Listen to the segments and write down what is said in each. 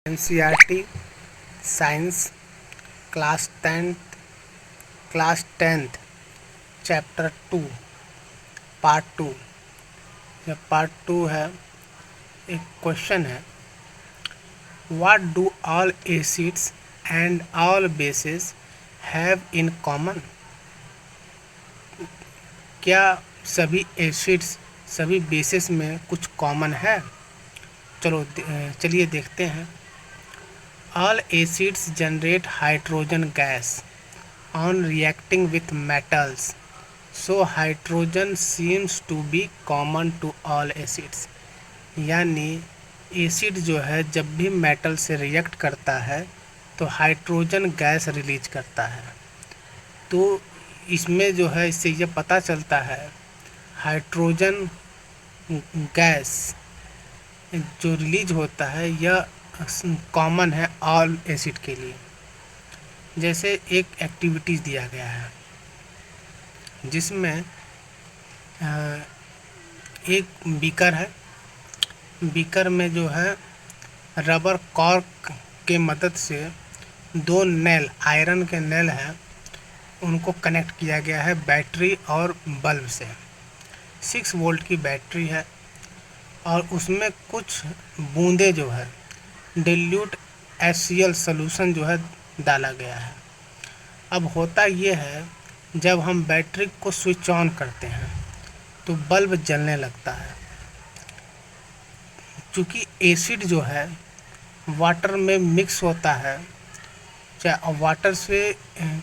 NCERT science class tenth chapter 2 part 2। यह part 2 है। एक क्वेश्चन है, what do all acids and all basis have in common. क्या सभी एसिड्स सभी बेसिस में कुछ कॉमन है? चलिए देखते हैं। All acids generate hydrogen gas on reacting with metals, so hydrogen seems to be common to all acids। यानी एसिड जो है जब भी मेटल से रिएक्ट करता है तो हाइड्रोजन गैस रिलीज करता है। तो इसमें जो है इससे यह पता चलता है हाइड्रोजन गैस जो रिलीज होता है यह कॉमन है ऑल एसिड के लिए। जैसे एक एक्टिविटीज़ दिया गया है जिसमें एक बीकर है। बीकर में जो है रबर कॉर्क के मदद से दो नेल आयरन के नेल हैं, उनको कनेक्ट किया गया है बैटरी और बल्ब से। 6 वोल्ट की बैटरी है और उसमें कुछ बूंदे जो है डिल्यूट HCl सॉल्यूशन जो है डाला गया है। अब होता ये है, जब हम बैटरी को स्विच ऑन करते हैं तो बल्ब जलने लगता है। क्योंकि एसिड जो है वाटर में मिक्स होता है, चाहे वाटर से,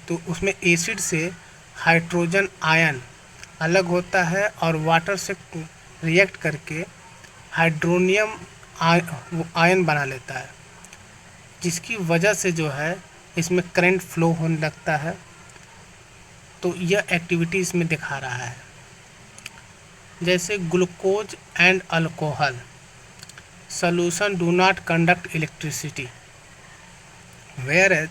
तो उसमें एसिड से हाइड्रोजन आयन अलग होता है और वाटर से रिएक्ट करके हाइड्रोनियम आयन बना लेता है, जिसकी वजह से जो है इसमें करंट फ्लो होने लगता है। तो यह एक्टिविटी इसमें दिखा रहा है। जैसे glucose and alcohol solution do not conduct electricity, whereas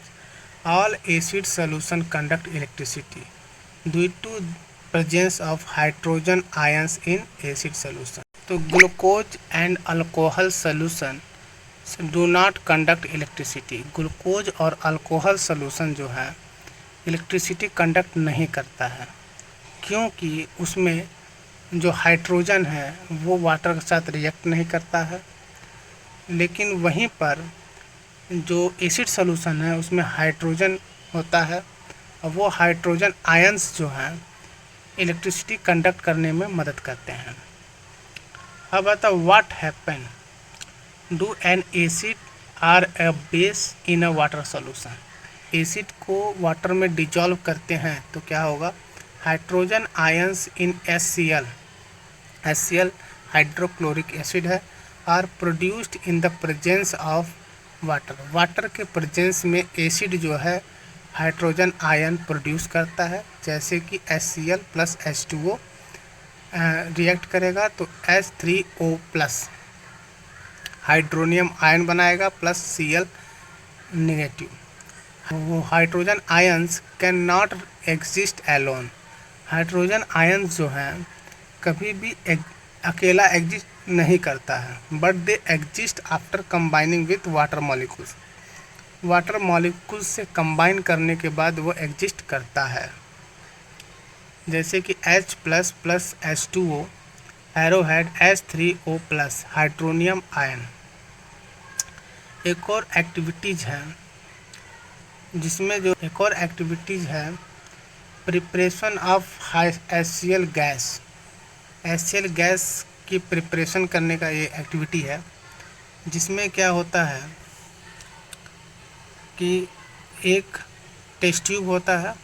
all acid solution conduct electricity due to presence of hydrogen ions in acid solution. तो glucose and alcohol solution do not conduct electricity. Glucose और alcohol solution जो है electricity conduct नहीं करता है, क्योंकि उसमें जो हाइड्रोजन है वो वाटर के साथ रिएक्ट नहीं करता है। लेकिन वहीं पर जो एसिड सॉल्यूशन है उसमें हाइड्रोजन होता है और वो हाइड्रोजन आयंस जो हैं इलेक्ट्रिसिटी कंडक्ट करने में मदद करते हैं। अब आता what happen do an acid or a base in a water solution. Acid को वाटर में डिजॉल्व करते हैं तो क्या होगा, hydrogen ions in HCl hydrochloric acid है, are produced in the presence of water. Water के प्रेजेंस में एसिड जो है हाइड्रोजन आयन प्रोड्यूस करता है। जैसे कि HCl प्लस H2O रिएक्ट करेगा तो H3O+ हाइड्रोनियम आयन बनाएगा प्लस Cl नेगेटिव। वो hydrogen ions can not exist alone. Hydrogen ions जो हैं कभी भी अकेला एग्जिस्ट नहीं करता है, but they exist after combining with water molecules. Water molecules से कंबाइन करने के बाद वो एग्जिस्ट करता है। जैसे कि H plus plus H2O arrowhead H3O+ hydronium ion. एक और एक्टिविटीज़ है preparation of HCl gas. HCl gas की प्रिपरेशन करने का ये एक्टिविटी है, जिसमें क्या होता है कि एक टेस्ट ट्यूब होता है।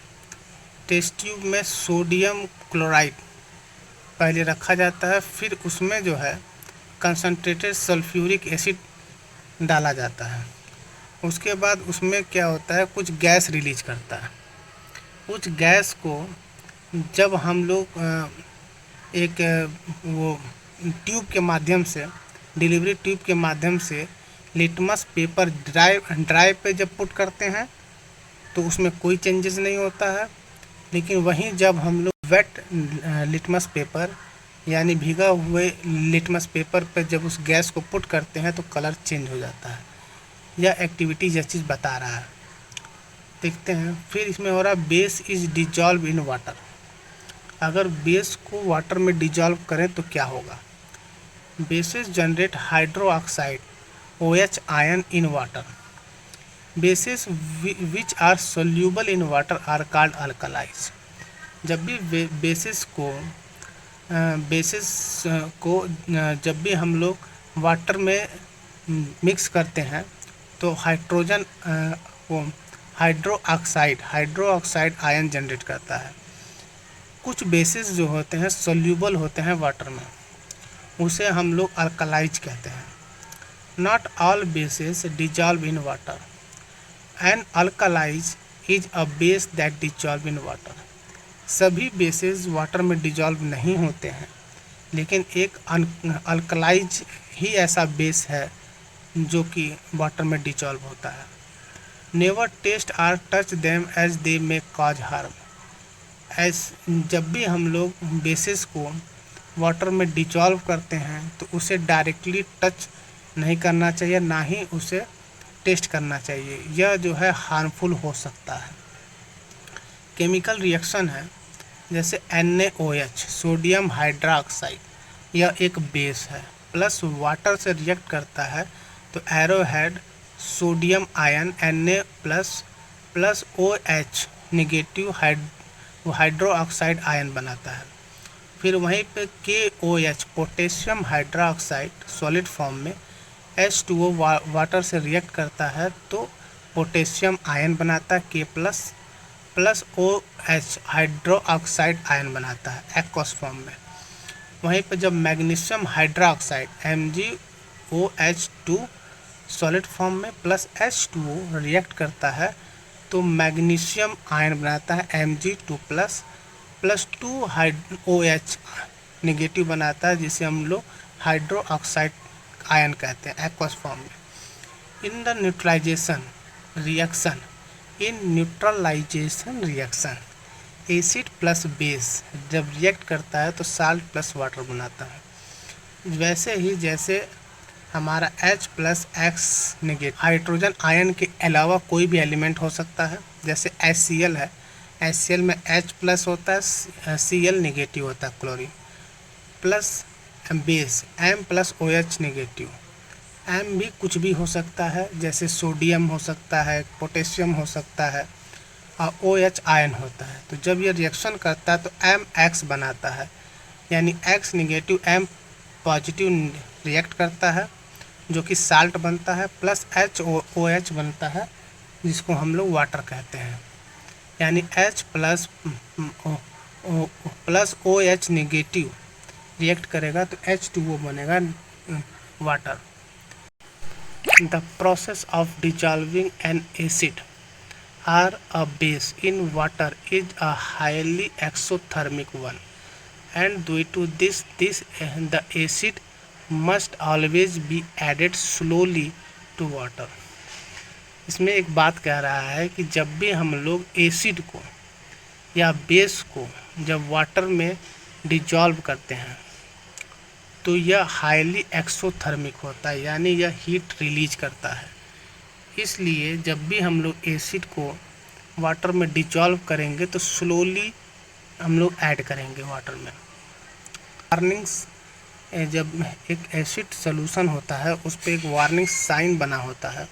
टेस्ट ट्यूब में सोडियम क्लोराइड पहले रखा जाता है, फिर उसमें जो है कंसनट्रेटेड सल्फ्यूरिक एसिड डाला जाता है। उसके बाद उसमें क्या होता है, कुछ गैस रिलीज करता है। उस गैस को जब हम लोग एक वो ट्यूब के माध्यम से, डिलीवरी ट्यूब के माध्यम से लिटमस पेपर ड्राई पे जब पुट करते हैं तो उसमें कोई चेंजेस नहीं होता है। लेकिन वहीं जब हम लोग वेट लिटमस पेपर यानी भीगा हुए लिटमस पेपर पर जब उस गैस को पुट करते हैं तो कलर चेंज हो जाता है। या एक्टिविटीज या चीज़ बता रहा है। देखते हैं। फिर इसमें हो रहा है base is dissolve in water. अगर बेस को वाटर में डिजॉल्व करें तो क्या होगा। Bases generate hydroxide OH ion in water. Bases which are soluble in water are called alkalis. जब भी बेसिस को जब भी हम लोग वाटर में मिक्स करते हैं तो हाइड्रोजन वो हाइड्रो ऑक्साइड आयन जनरेट करता है। कुछ बेसिस जो होते हैं सोल्यूबल होते हैं वाटर में, उसे हम लोग अल्कलाइज कहते हैं। Not all bases dissolve in water. An alkalis is a base that dissolve in water. सभी बेसेस वाटर में डिजॉल्व नहीं होते हैं, लेकिन एक अल्कलाइज ही ऐसा बेस है जो कि वाटर में डिजॉल्व होता है। Never taste or touch them as they may cause harm. जब भी हम लोग बेसिस को वाटर में डिजॉल्व करते हैं तो उसे डायरेक्टली टच नहीं करना चाहिए, ना ही उसे टेस्ट करना चाहिए। यह जो है हार्मफुल हो सकता है। केमिकल रिएक्शन है जैसे NaOH सोडियम हाइड्रोक्साइड, यह एक बेस है, प्लस वाटर से रिएक्ट करता है तो arrowhead sodium ion Na plus OH negative hydro oxide ion बनाता है। फिर वहीं पे KOH potassium hydroxide solid form में H2O वाटर से रिएक्ट करता है तो पोटेशियम आयन बनाता है K plus OH hydro oxide ion बनाता है एक्वस फॉर्म में। वहीं पर जब magnesium hydroxide MgOH2 solid form में प्लस H2O रिएक्ट करता है तो मैग्नीशियम आयन बनाता है Mg2 प्लस 2 OH निगेटिव बनाता है, जिसे हम लोग हाइड्रो ऑक्साइड आयन कहते हैं एक्वस फॉर्म में। In neutralisation reaction acid plus base जब रिएक्ट करता है तो साल्ट प्लस वाटर बनाता है। वैसे ही जैसे हमारा H+X नेगेटिव हाइड्रोजन आयन के अलावा कोई भी एलिमेंट हो सकता है, जैसे HCl है, HCl में H+ होता है, Cl नेगेटिव होता है chlorine, plus base M+OH negative. M भी कुछ भी हो सकता है, जैसे सोडियम हो सकता है, पोटेशियम हो सकता है और OH आयन होता है। तो जब ये रिएक्शन करता है तो MX बनाता है, यानी X negative M positive react करता है जो कि साल्ट बनता है, प्लस HOH बनता है जिसको हम लोग वाटर कहते हैं। यानी H plus OH negative react करेगा तो H2O बनेगा water. The process of dissolving N acid or a base in water is a highly exothermic one, and due to this the acid must always be added slowly to water। इसमें एक बात कह रहा है कि जब भी हम लोग एसिड को या बेस को जब वाटर में डिजॉल्व करते हैं तो यह हाईली एक्सोथर्मिक होता है, यानी यह हीट रिलीज करता है। इसलिए जब भी हम लोग एसिड को वाटर में डिजॉल्व करेंगे तो स्लोली हम लोग ऐड करेंगे वाटर में। वार्निंग्स, जब एक एसिड सोल्यूशन होता है उस पर एक वार्निंग साइन बना होता है,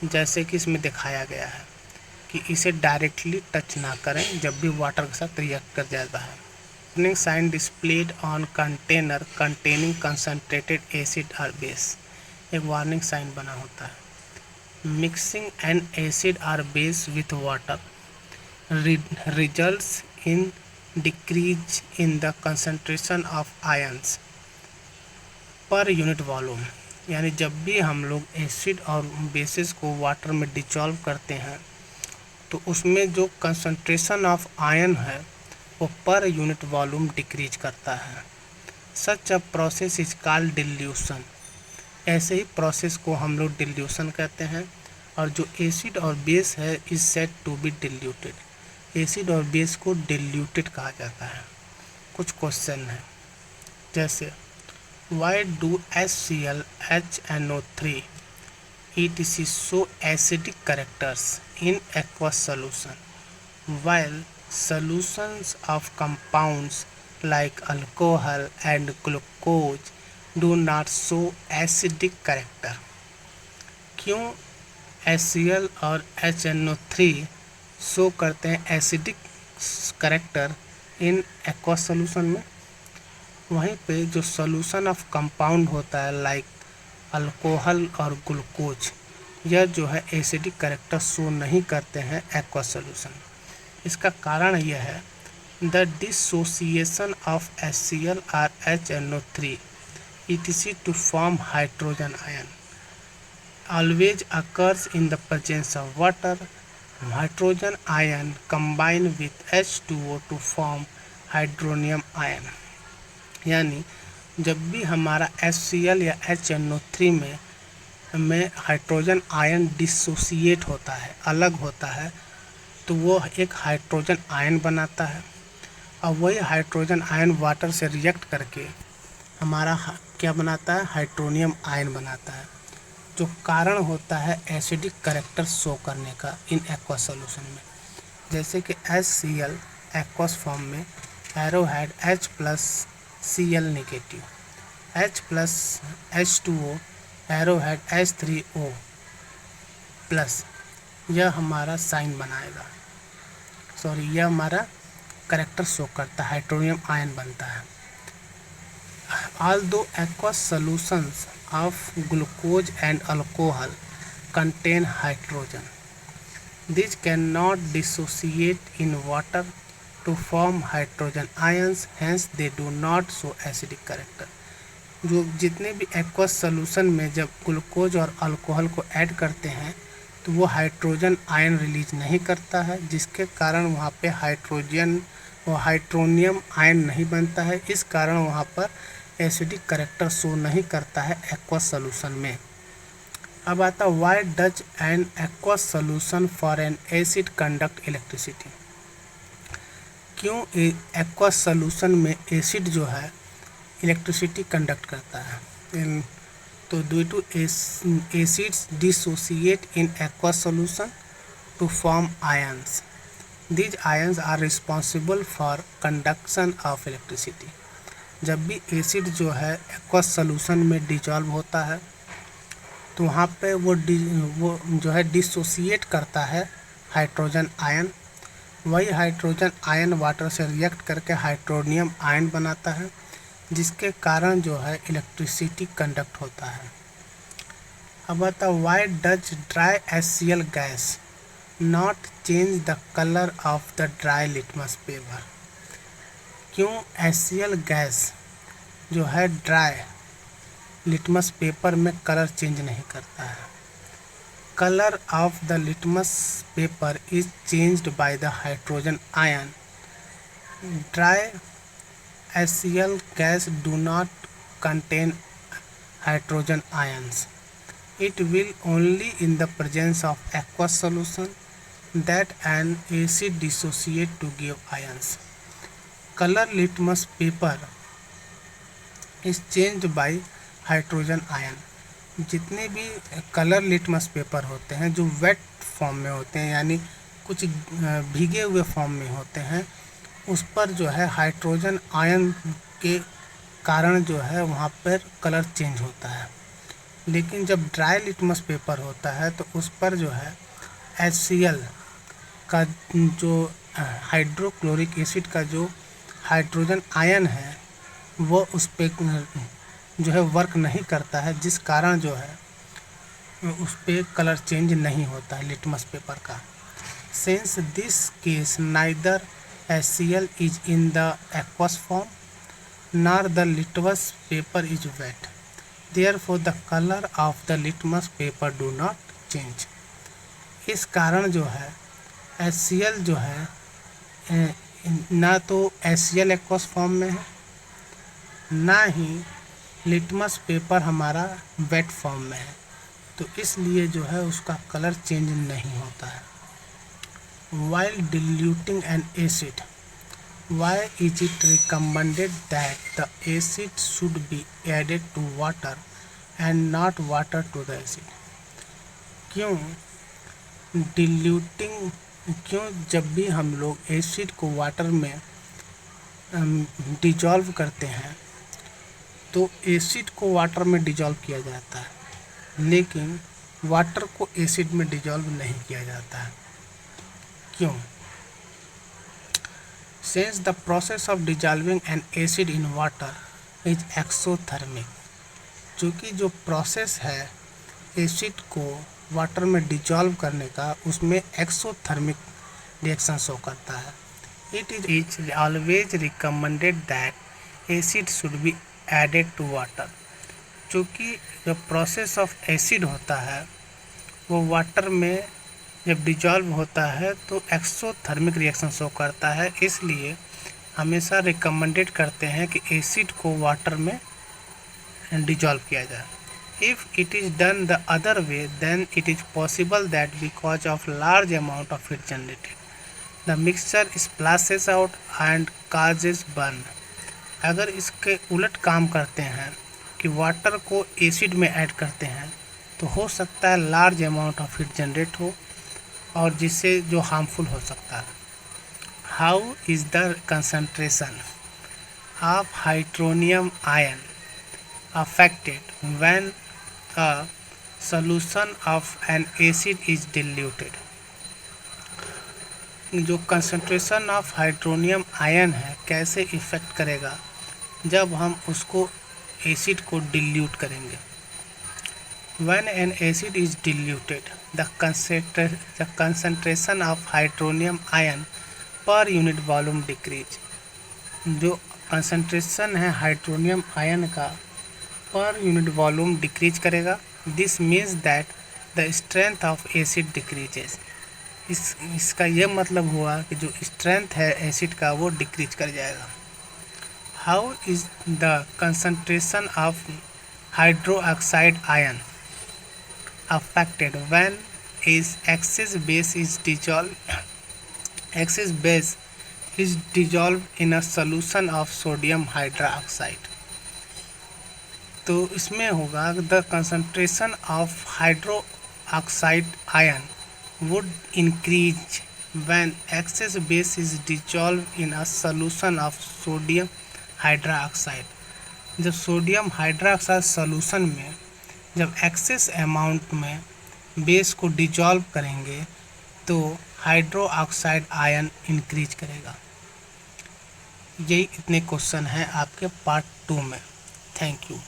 जैसे कि इसमें दिखाया गया है कि इसे डायरेक्टली टच ना करें जब भी वाटर के साथ रिएक्ट कर जाता है। Warning sign displayed on container containing concentrated acid और बेस, एक वार्निंग साइन बना होता है। Mixing an acid or base with water results in decrease in the concentration of ions per unit volume। यानी जब भी हम लोग एसिड और बेसिस को वाटर में डिजॉल्व करते हैं तो उसमें जो कंसंट्रेशन ऑफ आयन है वो पर यूनिट वॉल्यूम डिक्रीज करता है। Such a process is called dilution. ऐसे ही प्रोसेस को हम लोग डिल्यूशन कहते हैं। और जो एसिड और बेस है is said to be diluted. Acid और बेस को डिल्यूटेड कहा जाता है। कुछ क्वेश्चन है जैसे why do HCl HNO3 etc. show acidic characters in aqueous solution, while solutions of compounds like alcohol and glucose do not show acidic character. क्यों HCl और HNO3 शो करते हैं acidic character in aqueous solution में? वहीं पे जो solution of compound होता है लाइक अल्कोहल और ग्लूकोज, यह जो है एसिडिक करेक्टर शो नहीं करते हैं एक्वस सॉल्यूशन। इसका कारण यह है द डिसोसिएशन ऑफ HCl और HNO3 etc. to form hydrogen ion always occurs in the presence of water. Hydrogen ion combine with H2O to form hydronium ion। यानी जब भी हमारा HCl या HNO3 में हाइड्रोजन आयन डिसोसिएट होता है, अलग होता है, तो वो एक हाइड्रोजन आयन बनाता है और वही हाइड्रोजन आयन वाटर से रिएक्ट करके हमारा क्या बनाता है? हाइड्रोनियम आयन बनाता है, जो कारण होता है एसिडिक करेक्टर शो करने का इन एक्वस सॉल्यूशन में। जैसे कि HCl एक्वस फॉर्म में arrowhead H+Cl negative, H+H2O arrowhead H3O plus, यह हमारा साइन बनाएगा, यह हमारा करेक्टर शो करता है, हाइड्रोनियम आयन बनता है। Although aqueous solutions of glucose and alcohol contain hydrogen, these cannot dissociate in water to form hydrogen ions, hence they do not show acidic character। जो जितने भी एक्वस सॉल्यूशन में जब glucose और अल्कोहल को add करते हैं तो वो हाइड्रोजन आयन रिलीज नहीं करता है, जिसके कारण वहाँ पे हाइड्रोनियम आयन नहीं बनता है। इस कारण वहाँ पर एसिडिक करेक्टर शो नहीं करता है एक्वस सॉल्यूशन में। अब आता why does an aqueous solution for an acid conduct electricity? क्यों एक्वस सॉल्यूशन में एसिड जो है इलेक्ट्रिसिटी कंडक्ट करता है? तो due to acids dissociate in aqueous solution to form ions, these ions are responsible for conduction of electricity. जब भी acid जो है एक्वस सॉल्यूशन में डिजॉल्व होता है तो वहाँ पे वो जो है डिसोसिएट करता है हाइड्रोजन आयन, वही हाइड्रोजन आयन वाटर से रिएक्ट करके हाइड्रोनियम आयन बनाता है, जिसके कारण जो है इलेक्ट्रिसिटी कंडक्ट होता है। अब आता why does dry HCl gas not change the colour of the dry litmus paper? क्यों HCl गैस जो है ड्राई लिटमस पेपर में कलर चेंज नहीं करता है? Colour of the litmus paper is changed by the hydrogen ion. Dry HCl gas do not contain hydrogen ions. It will only in the presence of aqueous solution that an acid dissociate to give ions. Color litmus paper is changed by hydrogen ion। जितने भी colour litmus paper होते हैं जो wait form में होते हैं, यानी कुछ भीगे हुए फॉर्म में होते हैं, उस पर जो है हाइड्रोजन आयन के कारण जो है वहाँ पर कलर चेंज होता है। लेकिन जब ड्राई लिटमस पेपर होता है तो उस पर जो है HCl का जो हाइड्रोक्लोरिक एसिड का जो हाइड्रोजन आयन है वो उस पर जो है वर्क नहीं करता है, जिस कारण जो है उस पर कलर चेंज नहीं होता है लिटमस पेपर का। Since this case neither HCl is in the aqueous form nor the litmus paper is wet, therefore the color of the litmus paper do not change। इस कारण जो है HCl जो है ना तो HCl एक्वस फॉर्म में है, ना ही लिटमस पेपर हमारा वेट फॉर्म में है, तो इसलिए जो है उसका कलर चेंज नहीं होता है। While diluting an acid, why is it recommended that the acid should be added to water and not water to the acid? क्यों डिल्यूटिंग क्यों जब भी हम लोग एसिड को वाटर में डिजॉल्व करते हैं तो एसिड को वाटर में डिजॉल्व किया जाता है, लेकिन वाटर को एसिड में डिजॉल्व नहीं किया जाता है। क्यों? Since the process of dissolving an acid in water is exothermic, चूँकि जो प्रोसेस है एसिड को वाटर में डिजॉल्व करने का उसमें एक्सोथर्मिक रिएक्शन शो करता है। It is always recommended that acid should be added to water, चूँकि जो प्रोसेस ऑफ एसिड होता है वो वाटर में जब डिजॉल्व होता है तो एक्सोथर्मिक रिएक्शन शो करता है, इसलिए हमेशा रिकमेंडेड करते हैं कि एसिड को वाटर में डिजॉल्व किया जाए। If it is done the other way then it is possible that because of large amount of heat generated the mixture splashes out and causes burn. अगर इसके उलट काम करते हैं कि वाटर को एसिड में ऐड करते हैं तो हो सकता है large amount of heat generate हो और जिससे जो हार्मफुल हो सकता है। How is the concentration of hydronium ion affected when a solution of an acid is diluted? जो कंसंट्रेशन ऑफ हाइड्रोनियम आयन है कैसे इफ़ेक्ट करेगा जब हम उसको एसिड को डिल्यूट करेंगे। When an acid is diluted, the concentration of hydronium ion per unit volume decrease. जो कंसंट्रेशन है हाइड्रोनियम आयन का पर यूनिट वॉल्यूम डिक्रीज करेगा। This means that the strength of acid decreases. इसका यह मतलब हुआ कि जो स्ट्रेंथ है एसिड का वो डिक्रीज कर जाएगा। How is the concentration of hydroxide ion affected when is excess base is dissolved in a solution of sodium hydroxide? तो इसमें होगा the concentration of hydroxide ion would increase when excess base is dissolve in a solution of sodium hydroxide. जब sodium hydroxide solution में जब excess amount में base को dissolve करेंगे तो हाइड्रोक्साइड आयन इंक्रीज करेगा। यही इतने क्वेश्चन हैं आपके पार्ट 2 में। Thank you.